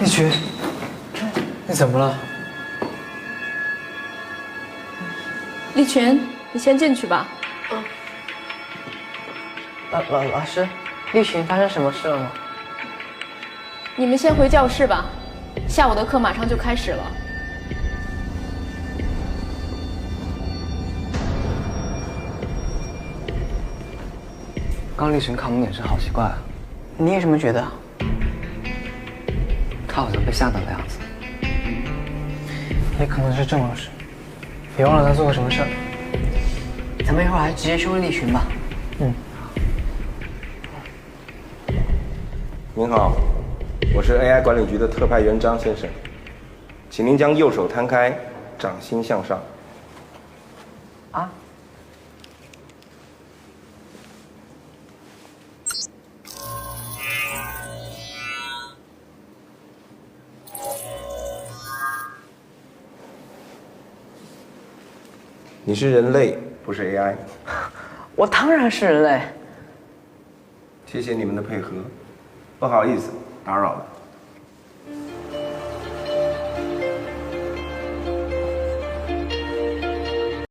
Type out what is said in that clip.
一群，你怎么了？立群，你先进去吧。老师，立群发生什么事了吗？你们先回教室吧，下午的课马上就开始了。刚立群看我们眼神好奇怪啊，你也这么觉得？他好像被吓到的样子。也可能是郑老师，别忘了他做过什么事儿。咱们一会儿还直接修立群吧。嗯。您好，我是 AI 管理局的特派员张先生，请您将右手摊开，掌心向上。啊？你是人类，不是 AI。我当然是人类。谢谢你们的配合，不好意思，打扰了。